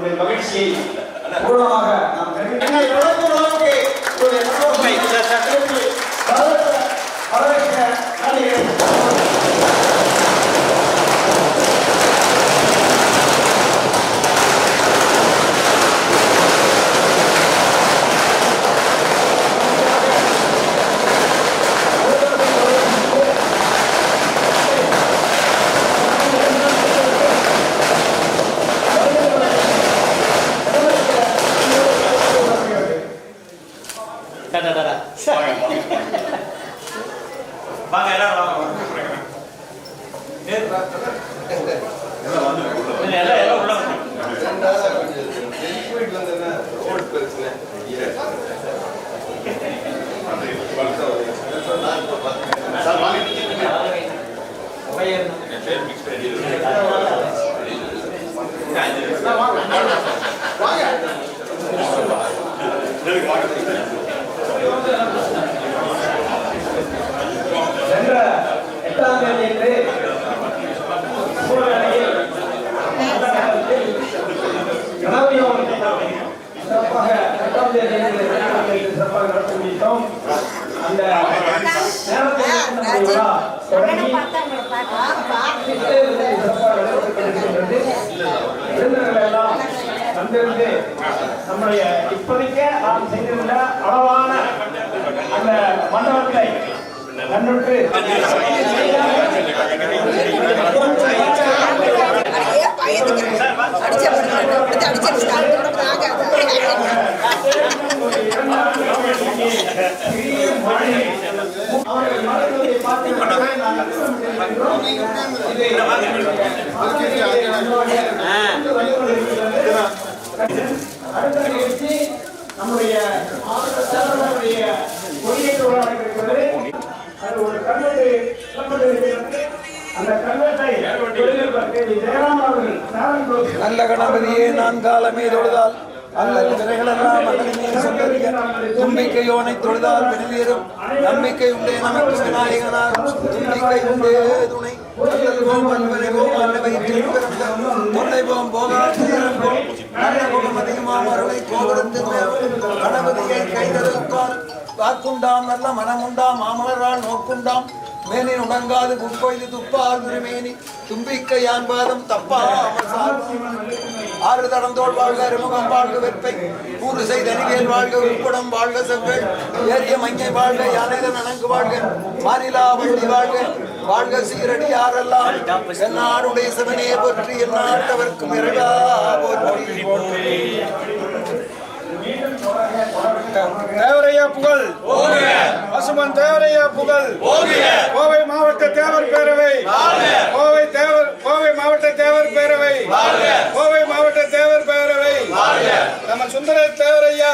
உங்களுடைய மகிழ்ச்சியை பூர்ணமாக நாம் தெரிவிக்கிறோம். நம்முடைய இப்போதைக்கே நாம் செய்திருந்த அளவான அந்த மண்டபத்தை கண்டுட்டு அடுத்த நிகழ்ச்சி நம்முடைய கொடியேற்ற விழா இருக்கிறது. அது ஒரு கல்வெட்டு அந்த கல்வெட்டை நல்ல கணபதியே நான் காலமே தொழுதால் அல்லது திரைகளெல்லாம் மகளிர் சொந்தரிக்க தும்பிக்கையோனை தொழுதால் வெளியேறும் நம்பிக்கை உண்டே நமக்கு விநாயகனார் தும்பிக்கை உண்டே துணை கணபதியை கைதலுக்கால் வாக்குண்டாம் நல்ல மனமுண்டாம் மாமலரால் நோக்குண்டாம் மேனின் உடங்காது புட்கொய்து துப்பால் திருமேனி தும்பிக்கை யான்பாதம் தப்பா ஆறு தடந்தோள் வாழ்க அறுமுகம் வாழ்க வெப்பை கூறு செய்தனிவேல் வாழ்க உட்புடம் வாழ்க செவ்வேள் ஏரிய மங்கை வாழ்க யானைதன் அணங்கு வாழ்க மாநிலா வண்டி வாழ்க வாழ்க சீரடி யாரெல்லாம் என்னாடுடைய சிவனே போற்றி எந்நாட்டவர்க்கும் இறைவா போற்றி. தேவரையா புகழ், பசுமன் தேவரையா புகழ், கோவை மாவட்ட தேவர் பேரவை, கோவை மாவட்ட தேவர் பேரவை, கோவை மாவட்ட தேவர் பேரவை, நம்ம சுந்தர தேவரையா,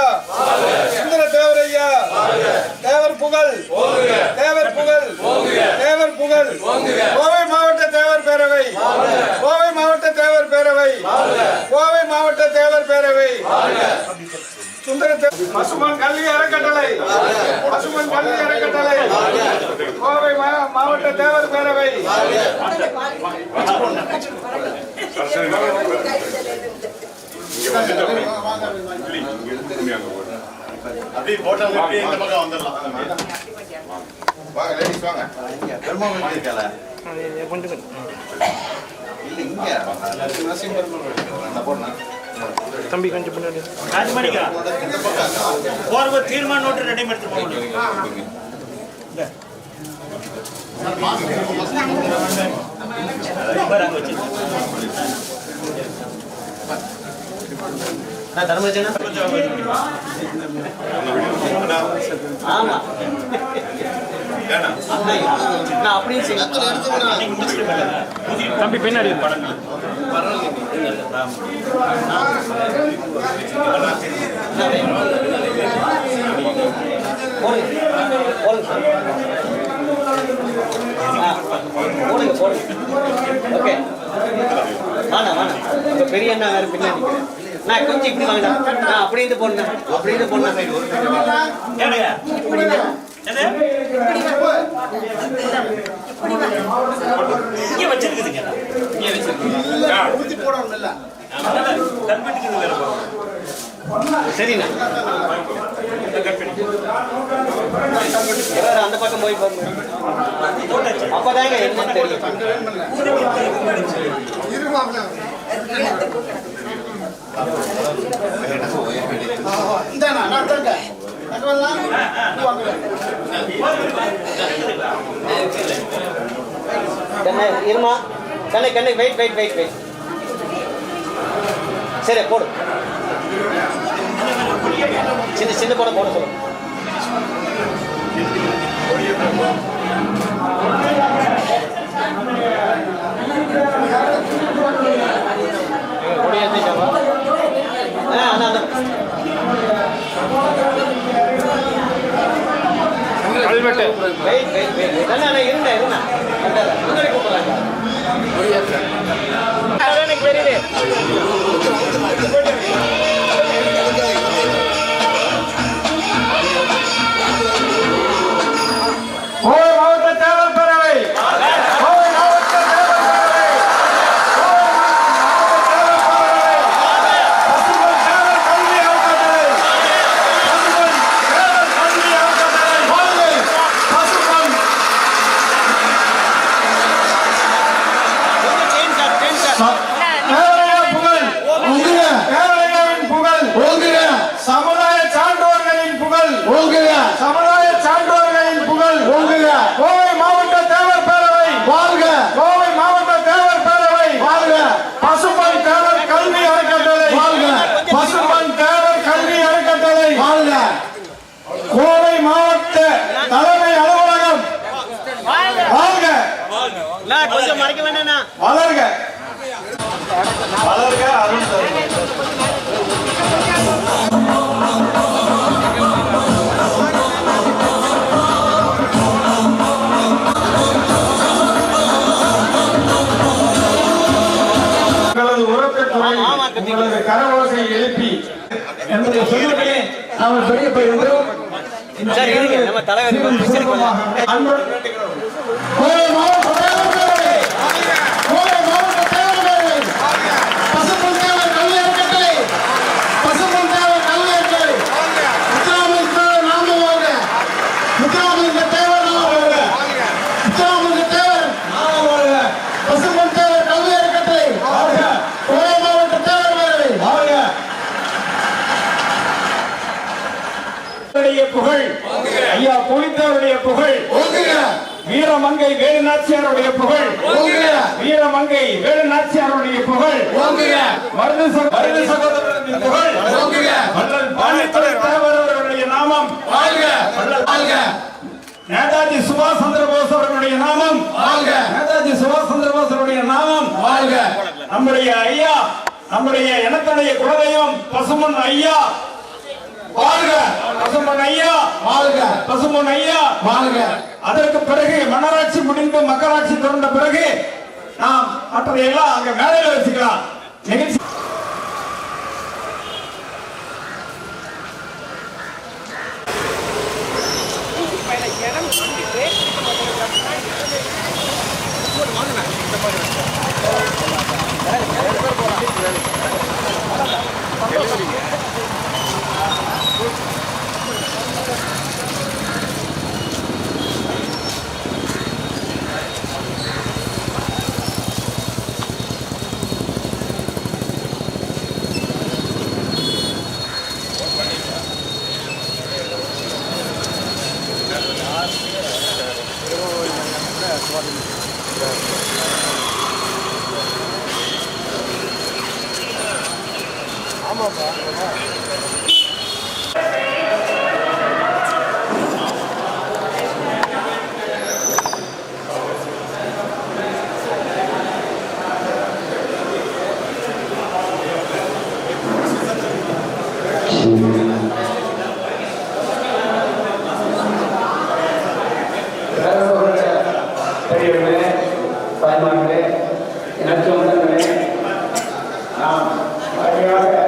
சுந்தர தேவரையா, தேவர் புகழ், தேவர் புகழ், தேவர் புகழ், கோவை மாவட்ட தேவர் பேரவை, கோவை மாவட்ட தேவர் பேரவை, கோவை மாவட்ட தேவர் பேரவை, பசுமன் கல்வி அறக்கட்டளை, பசுமன் கல்வி அறக்கட்டளை, கோவை மாவட்ட தேவர் பேரவை, தம்பி கொஞ்சம் பின்னாடி தீர்மான நோட்டு ரெடி எடுத்து ஆமா அப்படியே தம்பி பின்னாடி ஓகே வாண்ணா வாண்ணா பெரிய அண்ணா வேறு பின்னாடி நான் கொஞ்சம் இப்படி வாங்கினா நான் அப்படின்ட்டு போனேன் அப்படின்ட்டு போனேன் இங்கே வச்சிருக்குதுங்க இங்கே வச்சிருக்கீங்க சரிண்ணா எல்லாரும் அந்த பக்கம் போய் பாருங்க அப்பதாங்க என்னன்னு தெரியும் இருமா கண்ணை வெயிட் சரி போடு சின்ன போட சொல்லு கல்வெட்டு இருந்தா முன்னாடி கூப்பிடுறாங்க எனக்கு தெரியுது கோவை மாவட்ட தேவர் பேரவை சமுதாய சான்றோர்களின் புகழ் கோவை மாவட்ட தேவர் பேரவை வாழ்க கோவை மாவட்ட தேவர் பேரவை வாழ்க பசும்பொன் தேவர் கல்வி அறக்கட்டளை வாழ்க பசும்பொன் தேவர் கல்வி அறக்கட்டளை வாழ்க கோவை மாவட்ட தலைமை அலுவலகம் வாழ்க கொஞ்சம் மறைக்க வேண்டாம் வளர்க அருள் உங்களது கரவோசை எழுப்பி என்னுடைய சொல்லுமே நாம் பெரிய பயிரும் சரி நம்ம தலைவர் கோவை மாவட்ட தேவர் பேரவை கோவை மாவட்ட தேவர் பேரவை பசும்பொன் தேவர் கல்வி அறக்கட்டளை பசும்பொன் தேவர் கல்வி அறக்கட்டளை முத்துராமலிங்க தேவர் நாம வாழ்க முத்துராமலிங்க தேவர் நாம வாழ்க முத்துராமலிங்க தேவர் நாம வாழ்க பசும்பொன் தேவர் கல்வி அறக்கட்டளை வாழ்க கோவை மாவட்ட தேவர் பேரவை வாழ்க புகழ் ஐயா புலித்தேவருடைய புகழ் வீரமங்கை வேலுநாச்சியாருடைய புகழ் வீரமங்கை வேலுநாச்சியாருடைய புகழ் மருது சகோதரரின் புகழ் வள்ளல் பாண்டித்துறை தேவர் அவர்களுடைய நாமம் நேதாஜி சுபாஷ் சந்திர போஸ் அவர்களுடைய நாமம் நேதாஜி சுபாஷ் சந்திர போஸ் அவருடைய நாமம் நம்முடைய ஐயா நம்முடைய இனத்தடைய குலதெய்வம் பசுமன் ஐயா வாழ்க பசும்பொன் ஐயா வாழ்க பசும்பொன் ஐயா வாழ்க அதற்கு பிறகு மன்னராட்சி முடிந்து மக்களாட்சி தொடர்ந்த பிறகு நாம் மற்றதையெல்லாம் அங்க மேலையில வச்சுக்கலாம் நிகழ்ச்சி பெரியவர்களே தாய்மார்களே எனக்கு வந்தவர்களே நாம் வழியாக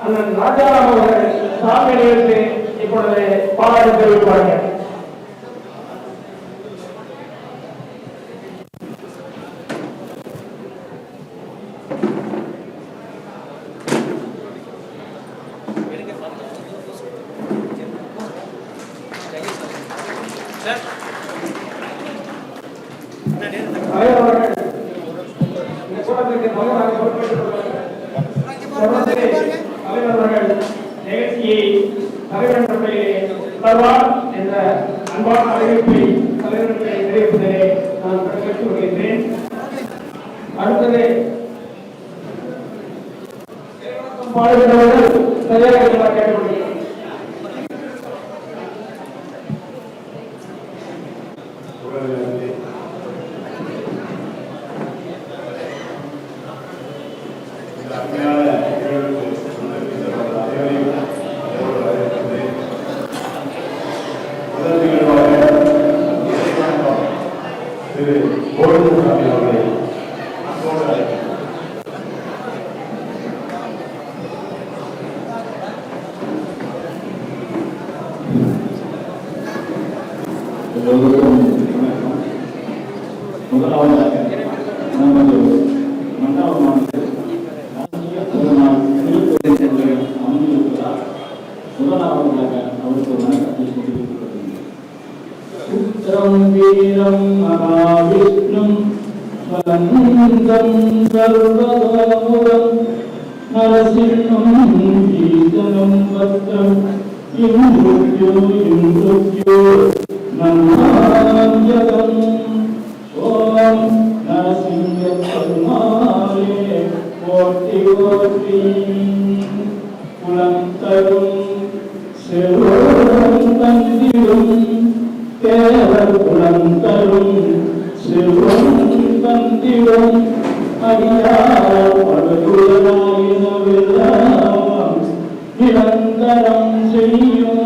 அண்ணன் ராஜாராம் அவர்கள் சாமி நிகழ்த்து இப்பொழுது பாராட்டு தெரிவிப்பார்கள். நிகழ்ச்சியை தலைவர் தருவார் என்ற அன்பான அறிவிப்பை தலைவர்களை தெரிவிப்பதிலே நான் பெற்றுக் கொள்கின்றேன். அடுத்தது பாடுகிறவர்கள் சரியாக கேட்டுக்கொள்கிறேன். முதலாவதாக நமது மண்டபமானது அமைந்திருப்பதால் முதலாவதாக அவருக்கு வணக்கத்தை கொண்டிருக்கிறது. வீரம் மகாவிஷ்ணும் சர்வதோமுகம் நரசிம்ஹம் கீர்த்தனம் பத்ரம் இந்துத்யோ நமாம்யகம். ஓம் நரசிங்க பெருமாளே போற்றி போற்றி. குலம் தரும் செல்வம் தந்திரும் தேவர் குலம் தரும் செல்வம் தந்திரும் அடியார் படுகுலராயினவெல்லாம் நிரந்தரம் செய்யும்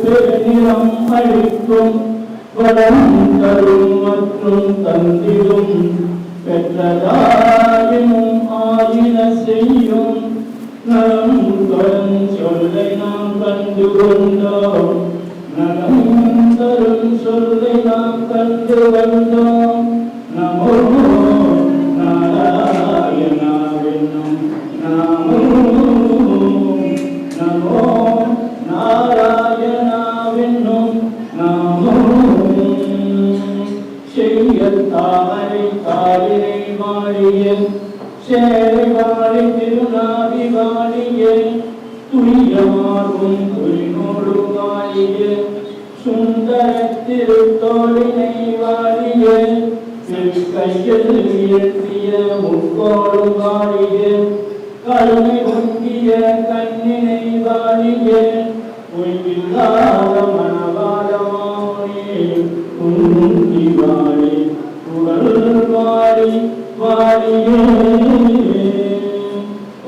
பெருநிறம் அளிக்கும் வளம் தரும் மற்றும் தந்திரும் பெற்றதாயினும் ஆயின செய்யும் நலம் தரும் சொல்லை நாம் கண்டு கொண்டோம். நலம் தரும் சொல்லை நாம் கண்டு வந்தோம். நமோ நாராயணாவென்னும் நாமம் நமோ நாராயணாவென்னும் நாமம் செய்ய தாமரை காலினை மாறிய சேரை வாழை திருநாவி வாழிய துணியமாகும் துணினோடு வாழிய சுந்தர திருத்தோழினை வாழிய கையில் உயர்த்திய முக்கோடு வாழிய கருணை பொங்கிய கண்ணினை வாழிய பொய்யில்லாத மனவாளமானே குந்தி வாழி புகழ் வாழி வாழியே.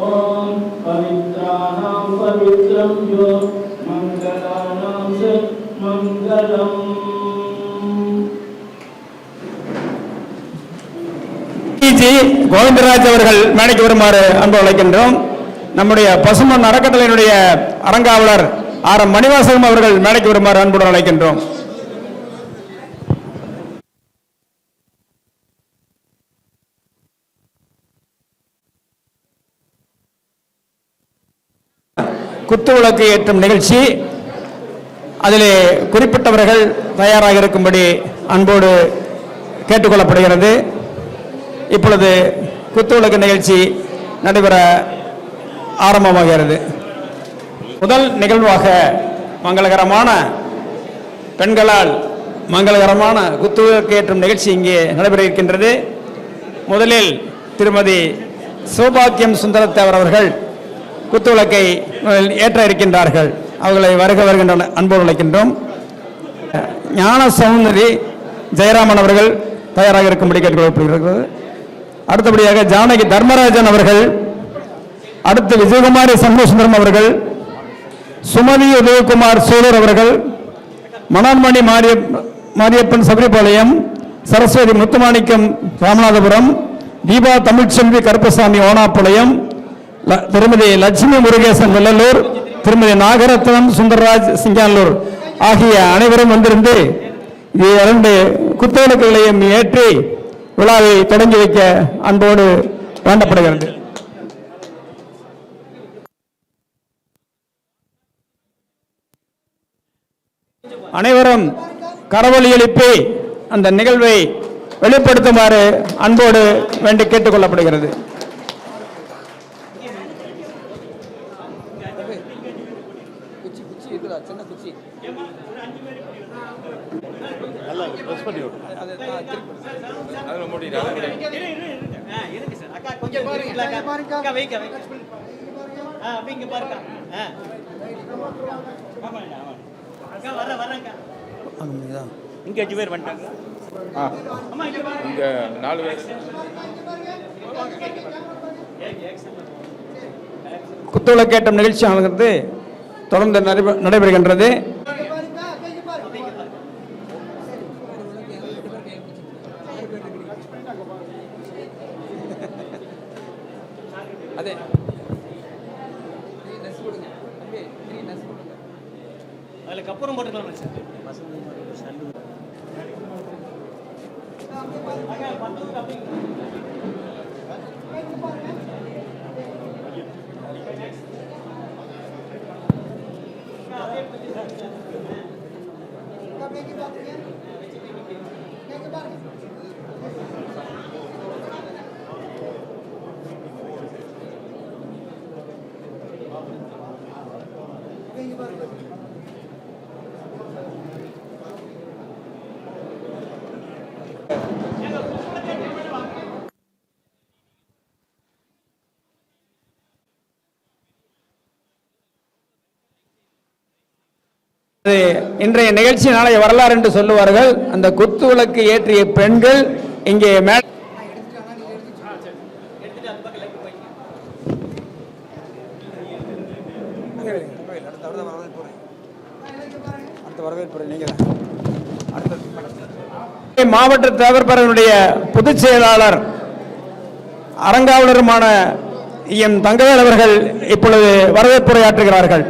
ஓம் பவித்ராணாம் பவித்ரம் யோ மங்களானாம் சத் மங்களம். கோவிந்தராஜ் அவர்கள் மேடைக்கு வருமாறு அன்பு அழைக்கின்றோம். நம்முடைய பசுமன் அறக்கட்டளையினுடைய அறங்காவலர் ஆர் எம் மணிவாசகம் அவர்கள் மேடைக்கு வருமாறு அன்புடன் அழைக்கின்றோம். குத்துவிளக்கு ஏற்றும் நிகழ்ச்சி, அதிலே குறிப்பிட்டவர்கள் தயாராக இருக்கும்படி அன்போடு கேட்டுக்கொள்ளப்படுகிறது. இப்பொழுது குத்துவிளக்கு நிகழ்ச்சி நடைபெற ஆரம்பமாகிறது. முதல் நிகழ்வாக மங்களகரமான பெண்களால் மங்களகரமான குத்துவிளக்கு ஏற்றும் நிகழ்ச்சி இங்கே நடைபெற இருக்கின்றது. முதலில் திருமதி சௌபாக்கியம் சுந்தரத்தேவர் அவர்கள் குத்துவிளக்கை ஏற்ற இருக்கின்றார்கள். அவர்களை வருகின்ற அன்போடு அழைக்கின்றோம். ஞான சௌந்தரி ஜெயராமன் அவர்கள் தயாராக இருக்கும்படி கேட்டுக்கொள்ளப்படுகிறது. அடுத்தபடியாக ஜானகி தர்மராஜன் அவர்கள், அடுத்து விஜயகுமாரி சண்முகசுந்தரம் அவர்கள், சுமதி உதயகுமார் சூலூர் அவர்கள், மணன்மணி மாரியப்பன் சபரிபாளையம், சரஸ்வதி முத்துமாணிக்கம் ராமநாதபுரம், தீபா தமிழ்ச்செல்வி கருப்பசாமி ஓனாப்பாளையம், திருமதி லட்சுமி முருகேசன் வெள்ளலூர், திருமதி நாகரத்னம் சுந்தரராஜ் சிங்கானூர் ஆகிய அனைவரும் வந்திருந்து இரண்டு குத்துவிளக்குகளையும் ஏற்றி விழாவை தொடங்கி வைக்க அன்போடு வேண்டப்படுகிறது. அனைவரும் கரவொலி எழுப்பி அந்த நிகழ்வை வெளிப்படுத்துமாறு அன்போடு வேண்டி கேட்டுக் கொள்ளப்படுகிறது. இங்க 5 பேர் வந்துட்டாங்க. இங்க 4 பேர். குத்துவிளக்கேற்றும் நிகழ்ச்சியானது தொடர்ந்து நடைபெறுகின்றது. அதுக்கு அப்புறம் போட்டுக்கலாம் சார். இன்றைய நிகழ்ச்சி நாளைய வரலாறு என்று சொல்லுவார்கள். அந்த குத்து விளக்கு ஏற்றிய பெண்கள் இங்கே மாவட்ட தேவர்பரனுடைய பொதுச் செயலாளர் அரங்காவலருமான எம் தங்கவேல் அவர்கள் இப்பொழுது வரவேற்புரையாற்றுகிறார்கள்.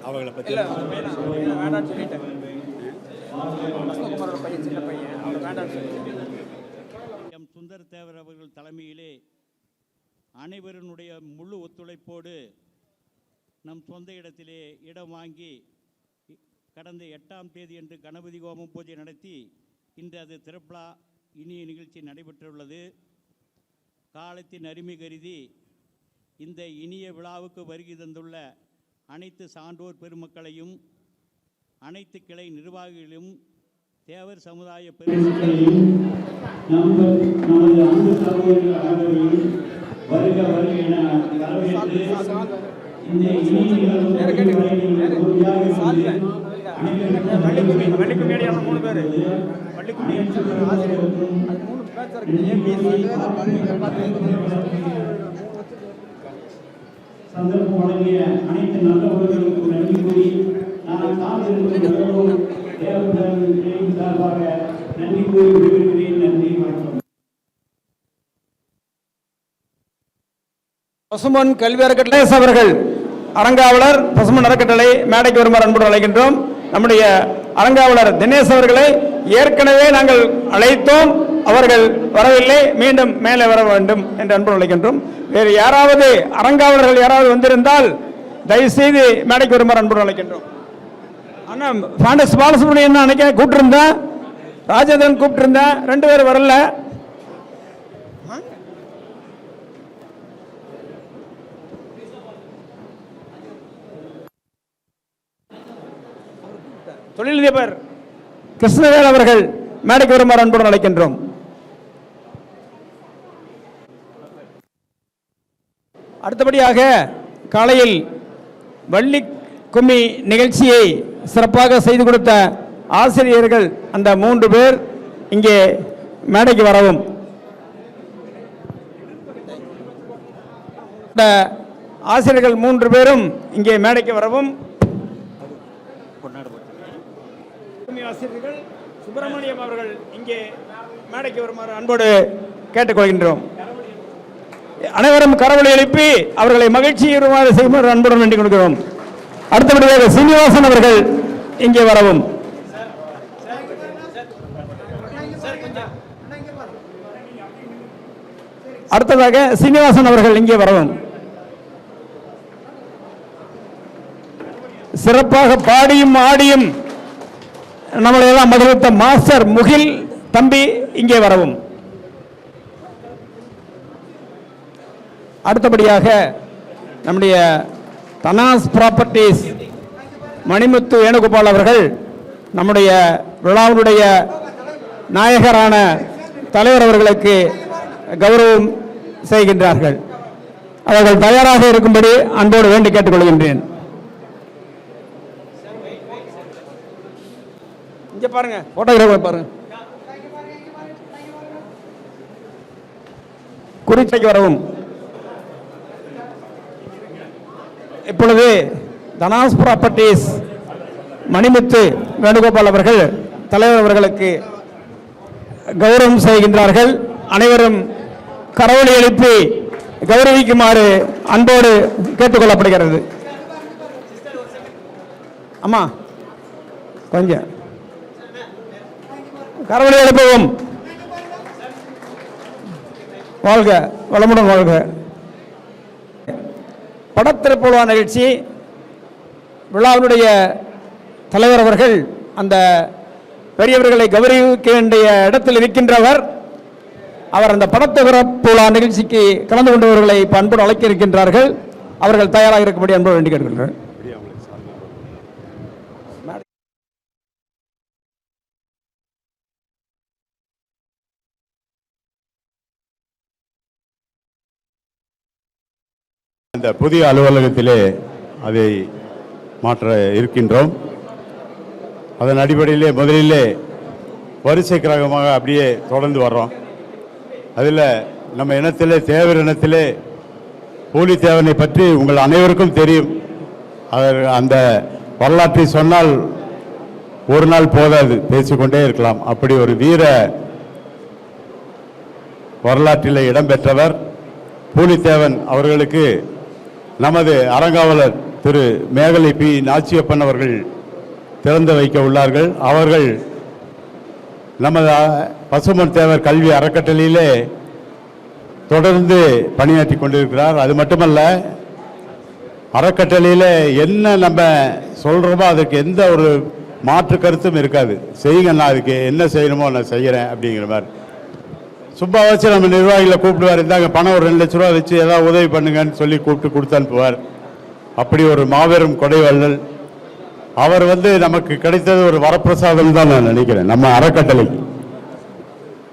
அவங்களை பற்றி சுந்தர் தேவர் அவர்கள் தலைமையிலே அனைவருடைய முழு ஒத்துழைப்போடு நம் சொந்த இடத்திலே இடம் வாங்கி கடந்த 8ஆம் தேதி அன்று கணபதி ஹோமம் பூஜை நடத்தி இன்று அது திறப்புலா இனிய நிகழ்ச்சி நடைபெற்றுள்ளது. காலத்தின் அருமை கருதி இந்த இனிய விழாவுக்கு வருகை தந்துள்ள அனைத்து சான்றோர் பெருமக்களையும் அனைத்து கிளை நிர்வாகிகளையும் தேவர் சமுதாய பெருமக்களையும் நமது அன்பு சகோதரர்கள் அனைவரையும் வருக வருக என வரவேற்று இந்த இனிய சந்தர்ப்பம் வழங்கிய அனைத்து நல்ல உறவுகளுக்கும் நன்றி கூறி நான் சார்பாக நன்றி கூறி விடுவிக்கிறேன். நன்றி, வணக்கம். பசுமன் கல்வி அறக்கட்டளை அவர்கள் அரங்காவலர் பசுமன் அறக்கட்டளை மேடைக்கு வருமாறு அன்புடன் அழைக்கின்றோம். நம்முடைய அரங்காவலர் தினேஷ் அவர்களை ஏற்கனவே நாங்கள் அழைத்தோம், அவர்கள் வரவில்லை, மீண்டும் மேலே வர வேண்டும் என்று அன்புடன் அழைக்கின்றோம். வேறு யாராவது அரங்காவலர்கள் யாராவது வந்திருந்தால் தயவுசெய்து மேடைக்கு வருமாறு அன்புடன் அழைக்கின்றோம். ஆனால் பாண்டஸ் பாலசுப்ரமணியன் அன்னைக்கு கூப்பிட்டுருந்தேன், ராஜேந்திரன் கூப்பிட்டுருந்தேன், 2 பேர் வரல. தொழிலதிபர் கிருஷ்ணவேல் அவர்கள் மேடைக்கு வருமாறு அன்புடன் அழைக்கின்றோம். அடுத்தபடியாக காலையில் வள்ளி கும்மி நிகழ்ச்சியை சிறப்பாக செய்து கொடுத்த ஆசிரியர்கள் அந்த 3 பேர் இங்கே மேடைக்கு வரவும். இந்த ஆசிரியர்கள் 3 பேரும் இங்கே மேடைக்கு வரவும். ஆசிரியர்கள் சுப்பிரமணியம் அவர்கள் இங்கே மேடைக்கு வருமாறு அன்போடு கேட்டுக்கொள்கின்றோம். அனைவரும் கரவொலி எழுப்பி அவர்களை மகிழ்ச்சியுறுமாறு செய்யுமாறு அன்புடன் வேண்டிக் கொள்கிறோம். அடுத்தபடியாக சீனிவாசன் அவர்கள் இங்கே வரவும். அடுத்ததாக சீனிவாசன் அவர்கள் இங்கே வரவும். சிறப்பாக பாடியும் ஆடியும் நம்மளை எல்லாம் மகிழ்வித்த மாஸ்டர் முகில் தம்பி இங்கே வரவும். அடுத்தபடியாக நம்முடைய தனாஸ் ப்ராப்பர்ட்டிஸ் மணிமுத்து வேணுகோபால் அவர்கள் நம்முடைய விழாவுடைய நாயகரான தலைவர் அவர்களுக்கு கௌரவம் செய்கின்றார்கள். அவர்கள் தயாராக இருக்கும்படி அன்போடு வேண்டி கேட்டுக்கொள்கின்றேன். இங்க பாருங்க, போட்டோகிராஃபர் பாருங்க. குறிச்சைக்கு வரவும். இப்பொழுது தனாஸ் ப்ராப்பர்ட்டிஸ் மணிமுத்து வேணுகோபால் அவர்கள் தலைவர் அவர்களுக்கு கௌரவம் செய்கின்றார்கள். அனைவரும் கரவொலி எழுப்பி கௌரவிக்குமாறு அன்போடு கேட்டுக்கொள்ளப்படுகிறது. அம்மா கொஞ்சம் கரவொலி எழுப்பவும். வாழ்க வளமுடன் வாழ்க. படத்திருப்புவா நிகழ்ச்சி விழாவினுடைய தலைவர் அவர்கள் அந்த பெரியவர்களை கௌரவிக்க வேண்டிய இடத்தில் இருக்கின்றவர். அவர் அந்த படத்திருப்புவா நிகழ்ச்சிக்கு கலந்து கொண்டவர்களை இப்போ அன்போடு அழைக்க இருக்கின்றார்கள். அவர்கள் தயாராக இருக்கும்படி அன்போடு வேண்டி கேட்கின்றனர். இந்த புதிய அலுவலகத்திலே அதை மாற்ற இருக்கின்றோம். அதன் அடிப்படையிலே முதலிலே வரிசை கிரகமாக அப்படியே தொடர்ந்து வர்றோம். அதில் நம்ம இனத்திலே தேவர் இனத்திலே பூலித்தேவனை பற்றி உங்கள் அனைவருக்கும் தெரியும். அந்த வரலாற்றை சொன்னால் ஒரு நாள் போதாது, பேசிக்கொண்டே இருக்கலாம். அப்படி ஒரு வீர வரலாற்றிலே இடம்பெற்றவர் பூலித்தேவன். அவர்களுக்கு நமது அறங்காவலர் திரு மேகலை பி நாச்சியப்பன் அவர்கள் திறந்து வைக்க உள்ளார்கள். அவர்கள் நமது பசுமன் தேவர் கல்வி அறக்கட்டளையிலே தொடர்ந்து பணியாற்றி கொண்டிருக்கிறார். அது மட்டுமல்ல, அறக்கட்டளையில் என்ன நம்ம சொல்கிறோமோ அதுக்கு எந்த ஒரு மாற்று கருத்தும் இருக்காது. செய்யுங்க, நான் அதுக்கு என்ன செய்யணுமோ நான் செய்கிறேன் அப்படிங்கிற மாதிரி. சும்மா வச்சு நம்ம நிர்வாகிகளை கூப்பிடுவார், இருந்தாங்க பணம் ஒரு 2 லட்ச ரூபா வச்சு ஏதாவது உதவி பண்ணுங்கன்னு சொல்லி கூப்பிட்டு கொடுத்து அனுப்புவார். அப்படி ஒரு மாபெரும் கொடைவள்ளல் அவர். நமக்கு கிடைத்தது ஒரு வரப்பிரசாதம் தான் நான் நினைக்கிறேன். நம்ம அறக்கட்டளை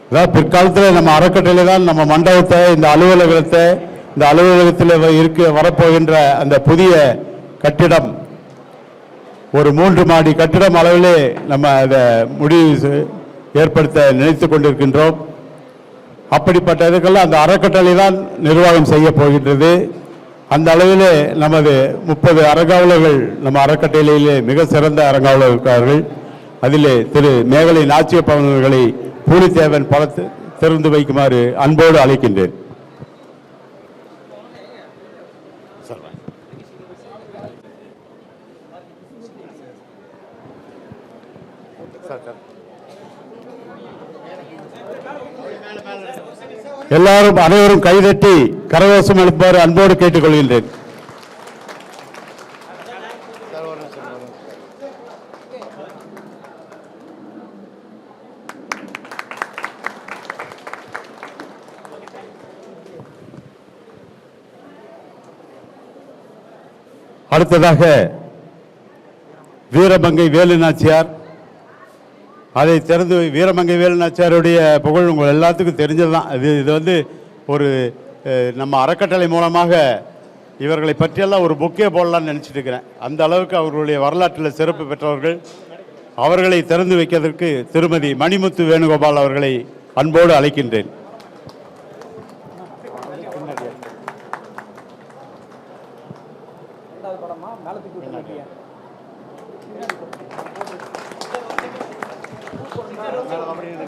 அதாவது பிற்காலத்தில் நம்ம அறக்கட்டளை தான் நம்ம மண்டபத்தை, இந்த அலுவலகத்தில் வரப்போகின்ற அந்த புதிய கட்டிடம் ஒரு 3 மாடி கட்டிடம் அளவிலே நம்ம அதை முடிவு ஏற்படுத்த நினைத்து கொண்டிருக்கின்றோம். அப்படிப்பட்ட இதுக்கெல்லாம் அந்த அறக்கட்டளை தான் நிர்வாகம் செய்ய போகின்றது. அந்த அளவிலே நமது 30 அறங்காவலர்கள் நம்ம அறக்கட்டளையிலே மிக சிறந்த அறங்காவலர் இருக்கிறார்கள். அதிலே திரு மேகலை நாச்சியப்பன் அவர்களை பூலித்தேவன் படத்தை திறந்து வைக்குமாறு அன்போடு அழைக்கின்றேன். எல்லாரும் அனைவரும் கைதட்டி கரகோஷம் எழுப்பாறு அன்போடு கேட்டுக்கொள்கின்றேன். அடுத்ததாக வீரமங்கை வேலுநாச்சியார். அதை திறந்து வீரமங்கை வேலுநாச்சியாருடைய புகழ் உங்கள் எல்லாத்துக்கும் தெரிஞ்சதுதான். இது ஒரு நம்ம அறக்கட்டளை மூலமாக இவர்களை பற்றியெல்லாம் ஒரு புக்கே போடலான்னு நினச்சிட்டு இருக்கிறேன். அந்த அளவுக்கு அவர்களுடைய வரலாற்றில் சிறப்பு பெற்றவர்கள். அவர்களை திறந்து வைக்கிறதற்கு திருமதி மணிமுத்து வேணுகோபால் அவர்களை அன்போடு அழைக்கின்றேன்.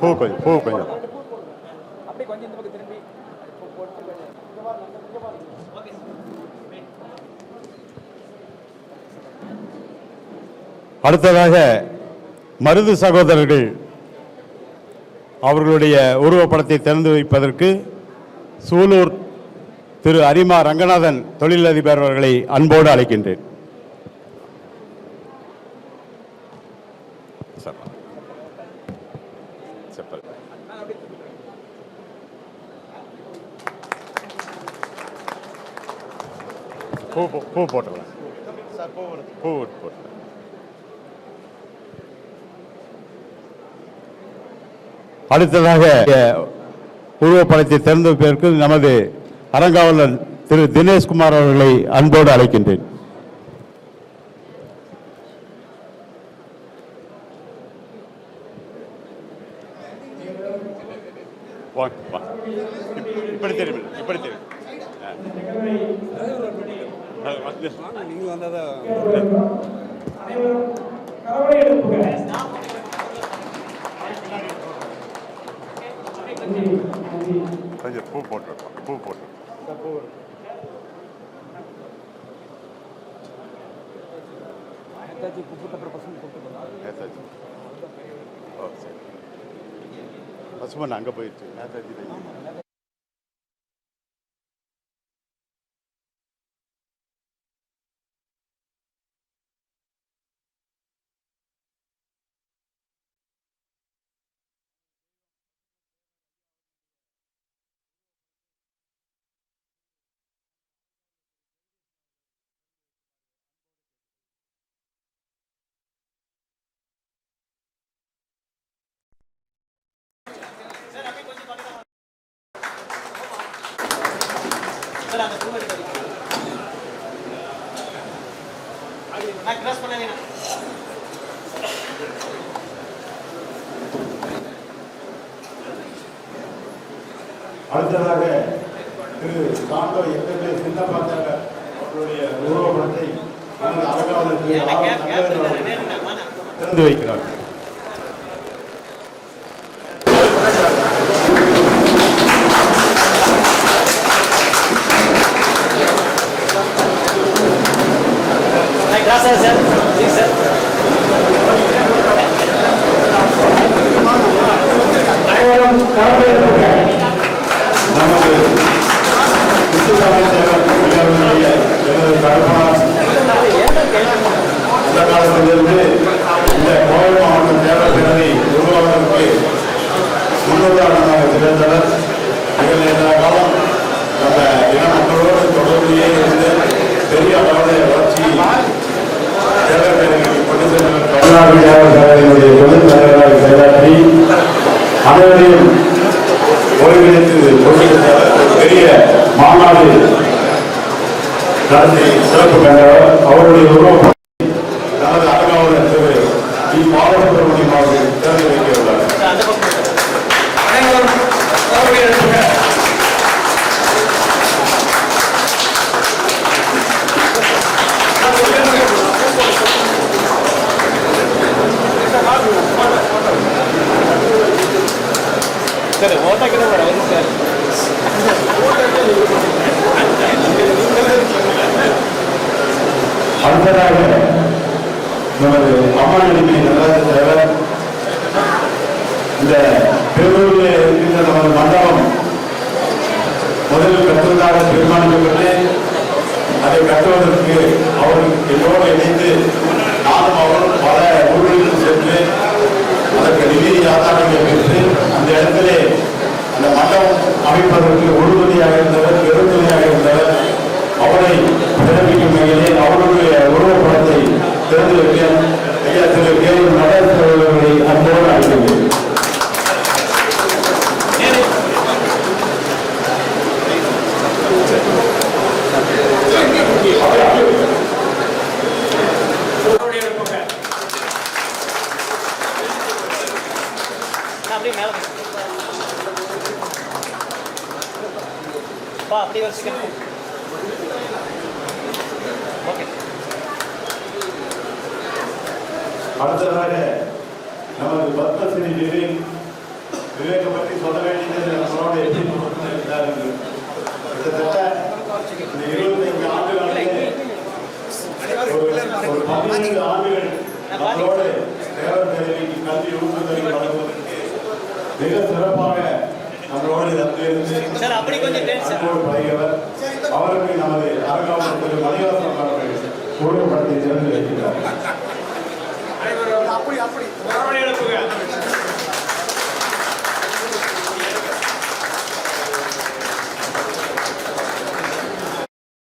பூ கொஞ்சம் அடுத்ததாக மருது சகோதரர்கள் அவர்களுடைய உருவப்படத்தை திறந்து வைப்பதற்கு சூலூர் திரு அரிமா ரங்கநாதன் தொழிலதிபர் அவர்களை அன்போடு அழைக்கின்றேன். பூ போட்டுக்கலாம். பூ போட்டு அடுத்ததாக உருவப்படத்தை திறந்து வைப்பதற்கு நமது அறங்காவலர் திரு தினேஷ்குமார் அவர்களை அன்போடு அழைக்கின்றேன். நீங்க வந்ததா கரவடை எடுப்புங்க. கொஞ்சம் பூ போட்டு பசுமன் அங்கே போயிடுச்சு. அடுத்ததாக திரு காண்டோ எத்தனை சின்ன பார்த்தாங்க அவருடைய உருவப்படத்தை திறந்து வைக்கிறார். நமது இந்த காலத்திலிருந்து இந்த கோவை மாவட்டம் தேர்தலை உருவாவதற்கு முன்னுதாரணமாக திகழ்ந்தவர். இதில் எல்லா காலம் நம்ம இன மக்களோடு தொடர்பிலே இருந்து பெரிய அளவுடைய வளர்ச்சி தேர்தல்களுக்கு கொண்டு சென்றவர். தமிழ்நாடு தேர்தலுடைய பொதுத் தலைவராக செயலாற்றி அனைவரையும் ஒருங்கிணைத்து கொண்டிருந்தவர். பெரிய மாநாடு நடத்தி சிறப்பு கண்டவர். அவருடைய உருவம் நமது அறங்காவலர் திரு டி பாலசுப்ரமணியம் அவர்கள் திறந்து வைக்கிறார். அடுத்ததாக நமது அம்மா நடிகை நடராஜ தேவர் இந்த பெருவூரில் இருக்கின்ற நமது மண்டபம் முதலில் கட்டுவதாக தீர்மானிக்கப்பட்டு அதை கட்டுவதற்கு அவர்கள் என்னோடு இணைந்து நானும் அவரும் பல ஊர்களில் சென்று அதற்கு நிதி ஆதாரங்களை பெற்று அந்த இடத்திலே அந்த மண்டபம் அமைப்பதற்கு உறுதுணையாக இருந்தவர், பெருந்துணையாக இருந்தவர். அவரை சிறப்பிக்கும் வகையிலே அவருடைய உருவப்படத்தை திறந்து வைக்க ஐயா திரு கே நடராஜரை அன்போடு அழைக்கின்றேன். அப்படி வச்சுக்கணும். அடுத்ததாக நமது பத்மஸ்ரீ விவேக பற்றி சொல்ல வேண்டியது நம்மளோட எப்படி இருக்கிறார்கள். கிட்டத்தட்ட இந்த 25 ஆண்டுகளிலே ஒரு 15 ஆண்டுகள் நம்மளோடு தேவர் கல்விக்கு கல்வி ஊக்கத்தொகை வழங்குவதற்கு மிக சிறப்பாக நம்மளோடு இருந்து சார் அப்படி கொஞ்சம் பழகியவர். அவருக்கு நமது அரங்காவலர் திரு மணிவாசன் அவர்கள் ஊழல்படுத்தி திறந்து வைக்கிறார். வரவழைப்பு